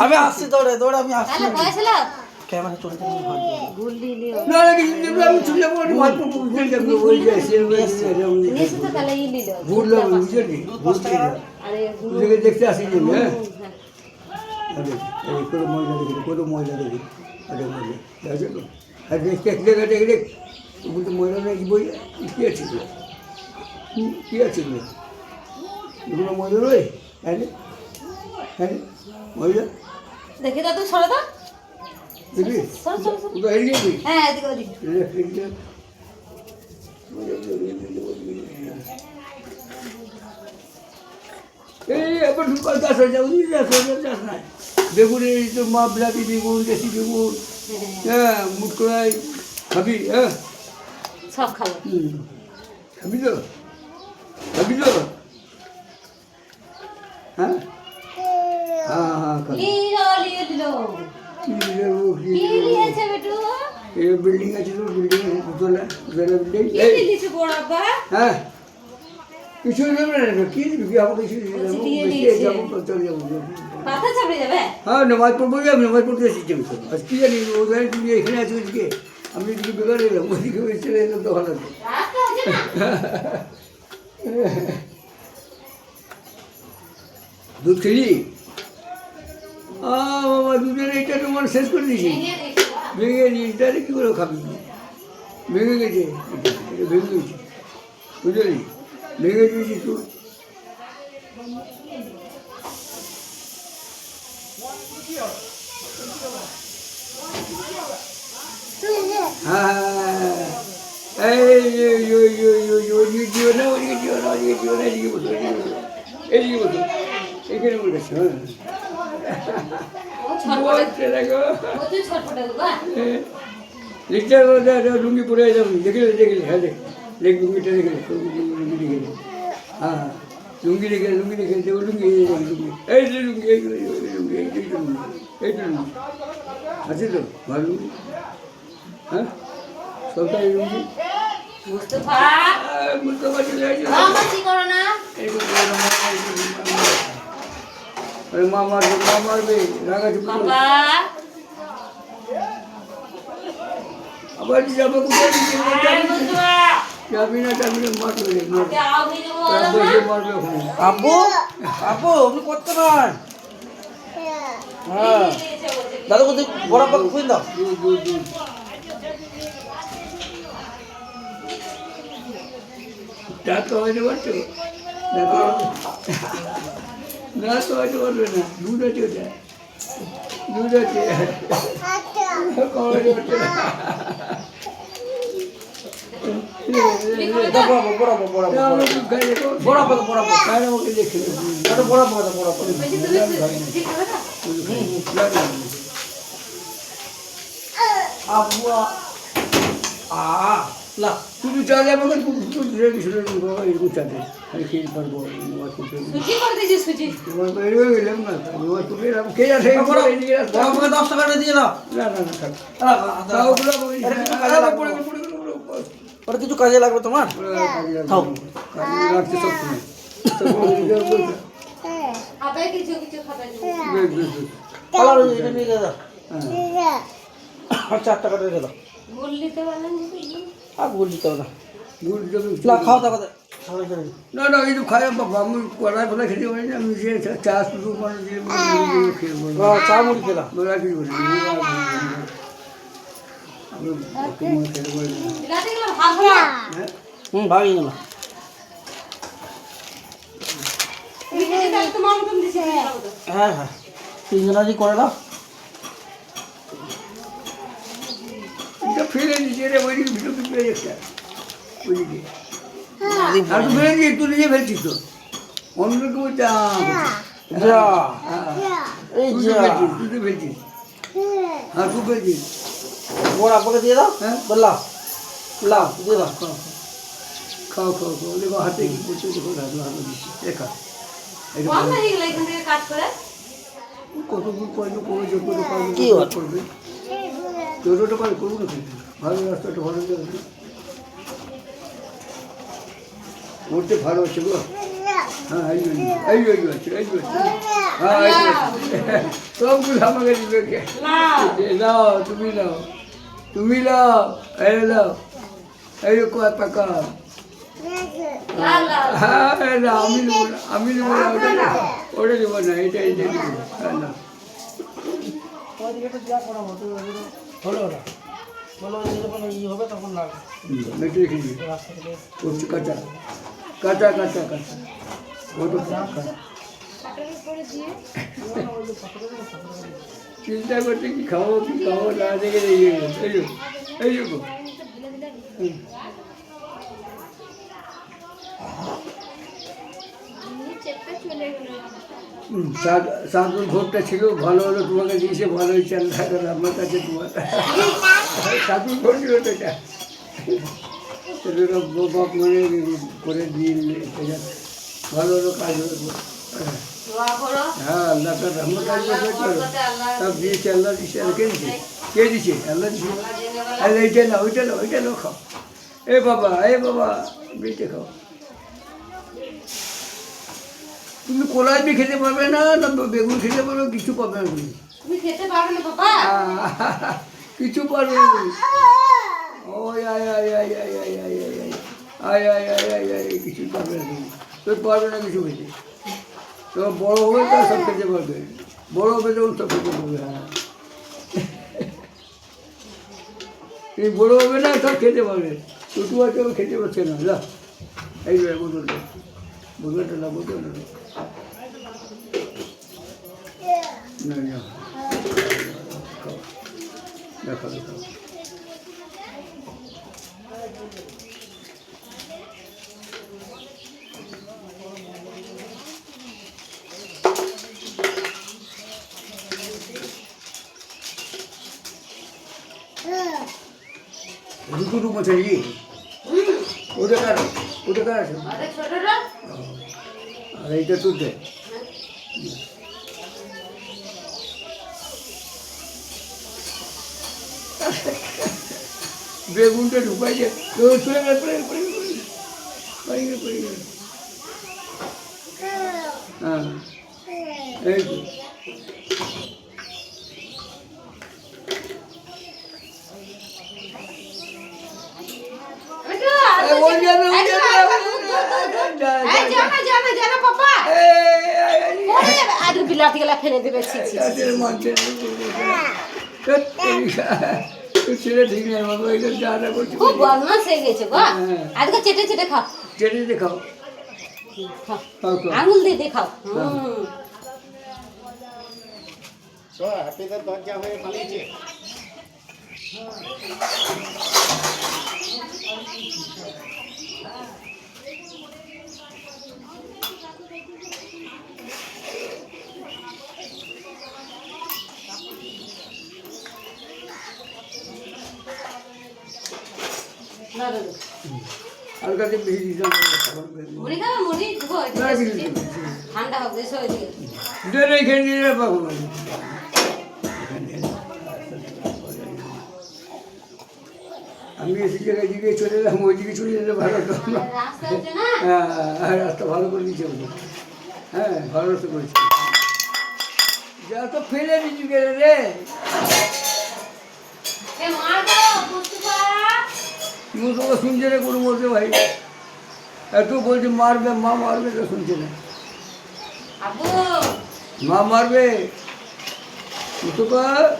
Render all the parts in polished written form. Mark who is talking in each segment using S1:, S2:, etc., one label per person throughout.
S1: আমি আসছি দৌড়ে দৌড়ে আমি আসছি ক্যামেরা চলতে
S2: দেখতে আসি হ্যাঁ কোনো মহিলা দেখি কোনো মহিলা দেখি মহিলা নাকি বই কী আছে কী আছে কোনো মহিলা রয়ে হ্যাঁ হ্যাঁ মহিলা
S3: দেখি তো তুই সরে দাও
S2: দেখবি
S3: হ্যাঁ এদিকে ওদিকে
S2: এই এবার চাষ হয়ে যাবে চাষ নাই বেগুন এই তো মা বিলাতি বেগুন দেশি বেগুন হ্যাঁ মুট কড়াই খাবি হ্যাঁ
S3: সব খাবো
S2: খাবি তো হ্যাঁ হ্যাঁ হ্যাঁ খাবি বিল্ডিং আছে তো বিল্ডিং দুতলা বিল্ডিং হ্যাঁ কিছু দেবে না কি দিবি আমাকে কিছু যাবো চলে যাবো হ্যাঁ নামাজ পড়বো আমি নামাজ পড়তে এসেছি আমি আজ কি জানি ওদের তুমি এখানে আছো ওদিকে আমি এদিকে বেকার এলাম ওদিকে চলে এলাম তখন আছে দুধ খেলি বাবা দুধের এইটা তোমার শেষ করে দিয়েছি ভেঙে নিয়েছি তাহলে কী করে খাবি ভেঙে গেছে এটা ভেঙে গেছে বুঝলি ভেঙে দিয়েছি তো হ্যাঁ এই দিও না ওদিকে দিও না ওদিকে দিও না এদিকে বসো এদিকে বসো এখানে বসেছে হ্যাঁ লুঙ্গি পরে যাবি দেখলে হ্যাঁ দেখ লুঙ্গিটা দেখলে লুঙ্গি দেখে হ্যাঁ লুঙ্গি দেখে লুঙ্গি এই যে লুঙ্গি লুঙ্গি এইটা লুঙ্গি আছে তো ভালো লুঙ্গি হ্যাঁ সবটাই লুঙ্গি মা মারবে রাগা আবার যাবো যাবি না মারবে মারবে ওখানে
S1: আব্বু আব্বু আপনি করতে পারেন হ্যাঁ দাদু কোথায় বড় পাক খুঁজে দাও
S2: তা তো হয়তো পারছো না তো হয়তো পারবে না দুধ আছে ওটা দুধ আছে শুধু চালে আমাকে এরকম চালে আমি খেয়ে পারবো গেলাম না খেয়ে আসে
S1: 10 টাকা দিয়ে দাও
S2: না
S1: ওটা কিছু কাজে লাগবে তোমার
S2: রাখতে সব
S1: সময় 4 টাকা দিয়ে দাও আর ভুল দিতে হবে না খাওয়া দাওয়া
S2: না না এই তো খাই আমি কড়াই ফেলা খেতে পারি না আমি যে চা শুধু
S1: চা মুড়ি খেলাম
S2: কিছু করি খেতে পারি
S1: ভাগি গেলাম হ্যাঁ হ্যাঁ 3 জনাজি করে দাও
S2: ফেলে নিচে রে ওই ভিডিও পেয়ে একটা বুঝলি আর তো ফেলে দিয়ে তুই নিজে ফেলছিস তো অন্য কেউ তুই তো ফেলছিস হ্যাঁ তুই ফেলছিস
S1: বড় আপনাকে দিয়ে দাও হ্যাঁ বললাম লাও দিয়ে দাও
S2: খাও দেখো হাতে কি করছে দেখো হাতে দিচ্ছি দেখা কতগুলো পয়সা করেছে
S1: কি
S2: করবে টোটোটা পাই করবো না ভালো রাস্তাটা ভালো যাবে উঠতে ভালো হচ্ছে গো হ্যাঁ এই আছে হ্যাঁ সবগুলো আমাকে দিবে কে নাও তুমি নাও এই নাও এই কয় টাকা হ্যাঁ না আমি নেবো না ওটা নেবো না এটা নেবো হ্যাঁ না
S1: হলো না বলো যখন ই হবে তখন লাগবে
S2: মেটে রেখে দিই কাঁচা কাঁচা কাঁচা কাঁচা ওটা চিন্তা করতে কি খাবো না দেখে এই সাতজন ভোটটা ছিল ভালো হলো তোমাকে দিয়েছে ভালো হয়েছে আমার কাছে তোমার সাতজন ভোট ছিল তো এটা বাপ মনে করে দিয়ে ভালো হলো কাজ হলো হ্যাঁ আল্লাহ তার রহমত সব দিয়েছে আল্লাহ দিয়েছে কে দিছে আল্লাহ দিছে আল্লাহ ওইটা নাও খাও এ বাবা বেটে খাও তুমি কলাই দিয়ে খেতে পারবে না বেগুন খেতে পারবে কিছু পাবে না
S3: তুমি খেতে পারবে না বাবা
S2: কিছু পারবে না ওই আয় কিছু পারবে না তুমি পারবে না কিছু খেতে তোমার বড় হবে তার সব খেতে পারবে বড় হবে তখন সব খেতে পারবে হ্যাঁ তুমি বড় হবে না সব খেতে পারবে ছোটো আছে খেতে পারছে না যা এই বোতলটা দেখো দুটো রুম আছে নাকি ওটা কার আছে আর এইটা তুলতে বেগুনটা ঢুকাইছে চলে গেল হ্যাঁ এই তো
S3: বিলাতি গেলা ফেলে দেবে
S2: ছেলে ঠিক নেই বাবা এটা যা করছে
S3: খুব বদমাস হয়ে গেছে গো আজকে চেটে খাও
S2: চেটে খাও
S3: আঙুল দিয়ে খাও
S1: হাতিদের দরজা হয়ে পালিয়েছে
S2: হালকা দিয়ে বেশি দিতে
S3: ঠান্ডা হবে
S2: এখানে দিয়ে পাবো না আমি এসে জায়গায় দিকে চলে এলাম ওইদিকে চলে যেতে ভালো হতো হ্যাঁ রাস্তা ভালো করে দিচ্ছে হ্যাঁ ভালো রাস্তা করেছে যা তো ফেলে দিচ্ছি গেলে রে মুসলমান শুনছে না কোনো বলছে ভাই এত বলছে মারবে মা মারবে তো শুনছে না মা মারবে মুসলমান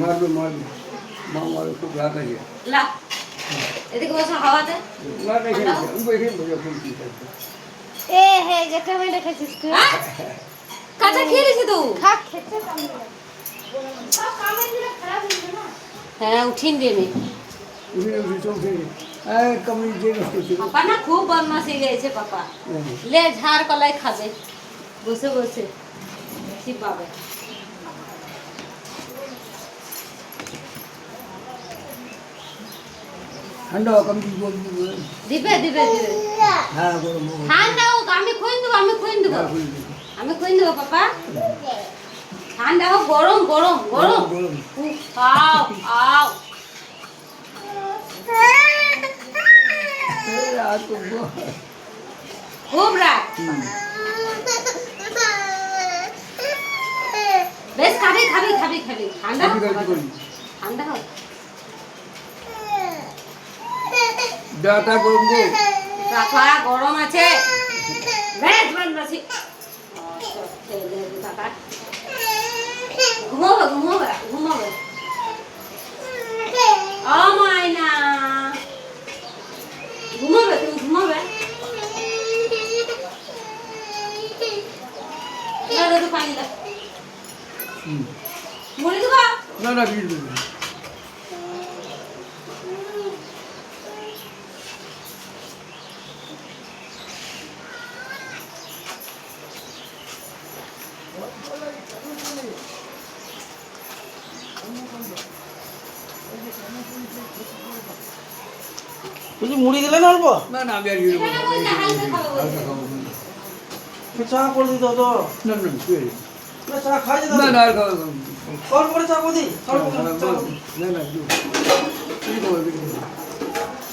S2: মারবে মা মারবে খুব রাগ আছে
S3: এদিকে বসো হাওয়াতে
S2: না দেখে বসে বসে
S3: যেটা আমি রেখেছিস তুই কাঁচা খেয়ে নিয়েছি তো খেতে হ্যাঁ উঠিন দিয়ে নে পাপা না খুব বদমাশি গেছে পাপা লে ঝাড় কলাই খাবে বসে বসে ঠিক পাবে
S2: ঠান্ডা হোক আমি
S3: দিবে দিবে দিবে
S2: হ্যাঁ গরম
S3: ঠান্ডা হোক আমি খুঁজ দেবো আমি খুঁজ দেবো পাপা ঠান্ডা হোক, গরম গরম গরম।
S2: গরম।
S3: উফ, আও আও।
S2: আর তো
S3: খুব রাগ। বেশ খাবি খাবি খাবি খাবি। ঠান্ডা হোক, ঠান্ডা হোক।
S2: ডাটা গরম গো।
S3: কাকা গরম আছে। বেশ বদমাশি। কাকা ঘুমাবে ঘুমাবে ঘুমাবে। ও মাইনা ঘুমাবে, তুমি ঘুমাবে। দাদা পানি দাও। মুড়ি দেবো।
S2: না না বিল দিবি।
S1: বলছি মুড়ি দিলে না অল্প?
S2: না না আমি আর ইয়ে দেবো না।
S3: হালকা খাবো
S2: হালকা খাবো না।
S1: একটু চা করে দিতে হতো।
S2: না না শুয়ে রে।
S1: না চা খাই যেত
S2: না
S1: না।
S2: না আর খাবো না।
S1: অল্প করে চা করে দিই। অল্প করে চা করে দিই।
S2: না না দিও। কি করবো দেখি।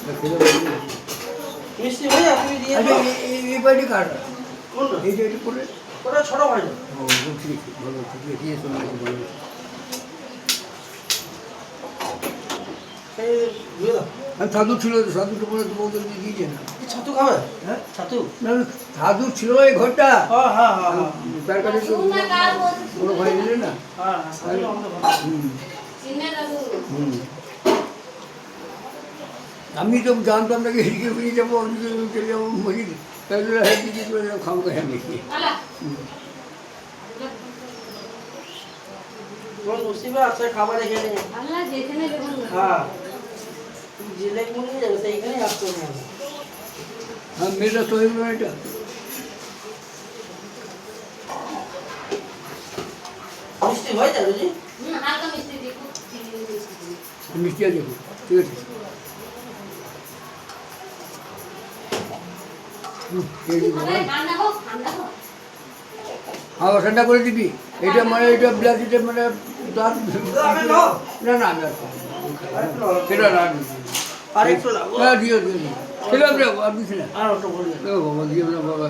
S2: না খেলে বলি।
S1: মিষ্টি ভাইয়া তুমি দিয়ে
S2: আচ্ছা
S1: দাও।
S2: এই বাড়ি কার?
S1: কোনটা?
S2: এই যে এটা করে।
S1: ওটা ছোট ভাই না।
S2: ও ঠিক আছে ভালো ঠিক আছে দিয়ে শোনা ভালো।
S1: এই দিয়ে দাও।
S2: আর সাধু ছিল সাধুটা পরে বলতে দিয়েছে না।
S1: কি ছাতু খাবে?
S2: হ্যাঁ
S1: ছাতু?
S2: না না, সাধু ছিল এই ঘরটা
S1: হ্যাঁ হ্যাঁ হ্যাঁ হ্যাঁ।
S2: তার কাছে তো
S3: শুন না কার বলছে।
S2: বড় ভাই দিলে না
S1: হ্যাঁ হ্যাঁ, ছাতু আমাদের ভালো।
S2: হুম
S3: চিনে দাদু।
S2: হুম আমি তো জানতাম না কি হেরিকে ফিরে যাবো ওদিকে চলে যাবো মসজিদ তাহলে হেরিকে চলে যাবো খাম খাই আমি
S3: আলা
S1: তোমার নসিবে আছে খাবার এখানে।
S3: আল্লাহ যেখানে যখন
S1: হ্যাঁ তুমি জেলে কোন নিয়ে যাবে সেইখানেই আসতে হবে।
S2: হ্যাঁ মেয়েটা তো হইল না এটা
S1: মিষ্টি হয়ে যাবে জি?
S3: হালকা মিষ্টি দিয়ে খুব চিনি মিষ্টি দিয়ে।
S2: মিষ্টি আছে ঠিক আছে
S3: ঠান্ডা হোক ঠান্ডা হোক।
S2: হাওয়া ঠান্ডা করে দিবি এটা মানে এটা বিলাসিটা মানে দাঁত না না আমি আর খাবো না। সেটা না
S1: আর একটু না।
S2: হ্যাঁ দিও দিও দিও। খেলাম রে আর দিস না
S1: আর একটু বলে দেন।
S2: ও বাবা দিও না বাবা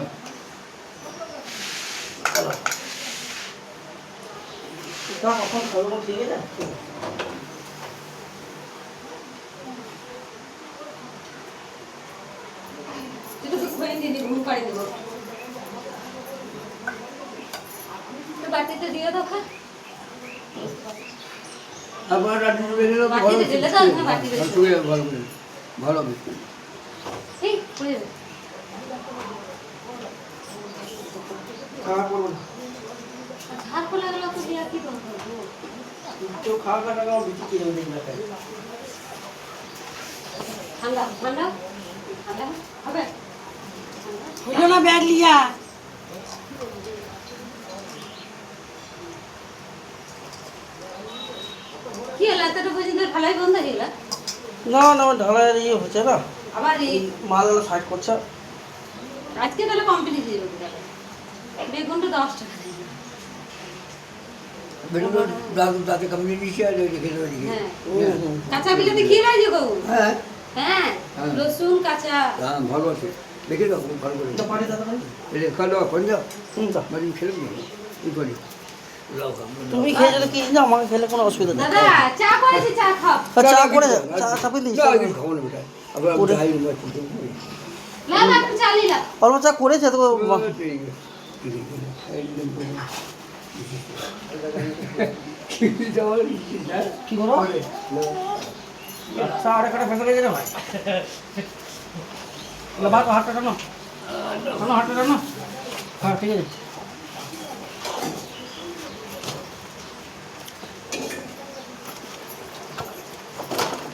S1: তা কখন খাবো ঠিক আছে?
S3: তুই তো খুঁয়ে দিবি ঘুম পাড়ি দেবো। তো বাটিতে দিয়ে দাও খা।
S2: আপনার রাত্রি চলে গেলে ভালো
S3: বাটিতে ঢেলে দাও না বাটিতে।
S2: শুয়ে ভালো করে ভালো হবে
S3: এই পড়ে যাবে।
S1: খাওয়া করবো না।
S3: ঝাড় খোলা গেল তো দিয়া কি করবো?
S1: কেউ খাওয়া কাটা খাওয়া বেশি কিনে দিন না খাই।
S3: ঠান্ডা ঠান্ডা ঠান্ডা হবে।
S1: হলো না ব্যাগ লিয়া।
S3: কি হলো এতটা পর্যন্ত ফেলাই বন্ধ হয়ে গেল?
S1: না না ঢালাইয়ের ইয়ে হচ্ছে না।
S3: আবার এই
S1: মাল সাইড করছে।
S3: আজকে তাহলে কমপ্লিট দিয়ে দেবো তাহলে। বেগুনটা 10 টাকা দিয়ে দেবো।
S2: বেরোলো দাদু দাঁতে কামিয়ে দিয়েছি আর রেখে দেবো এদিকে।
S3: হ্যাঁ
S1: হুম।
S3: কাঁচা বিলাতি কি লাগে গো?
S2: হ্যাঁ
S3: হ্যাঁ
S2: হ্যাঁ।
S3: রসুন কাঁচা।
S2: হ্যাঁ ভালো আছে দেখে দাও খুব ভালো করে
S1: তো পানি দাদা ভাই।
S2: এটা খাওয়া দাওয়া করে যাও
S1: হুম তো।
S2: বাড়ি খেলে নি ই করি লাও খাম
S1: তুমি খেয়ে গেলে কি না আমাকে খেলে কোনো অসুবিধা নেই।
S3: দাদা চা করেছি চা খাও।
S1: চা করে চা চাপিয়ে দিই।
S2: না কিছু খাবো না বেটা আবার আমি যাই না
S3: না না একটু চা নিলাম।
S1: অল্প চা করেছে তো কি করো? চা আরে কাটা ফেসে গেছে না ভাই। বাবা হাতটা টানো। টানো হাতটা টানো। হ্যাঁ ঠিক আছে।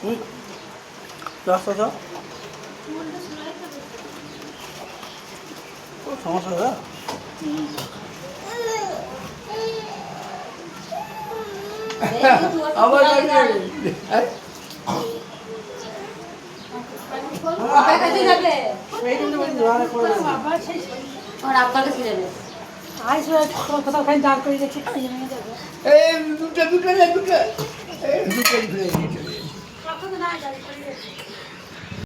S1: হুম রাস্তা যাও সমস্যা হবে
S2: আবার
S3: বাবার কাছে যাবে।
S1: এই দিন তো বলি ধরে করে
S3: ওর আব্বার কাছে যাবে। আইস কোথাও খাই দাঁড় করে গেছে খাইয়ে নিয়ে যাবে
S2: এই দুটা না দুটা এই দুটা ঘুরে গেছে
S3: কখন না দাঁড় করে গেছে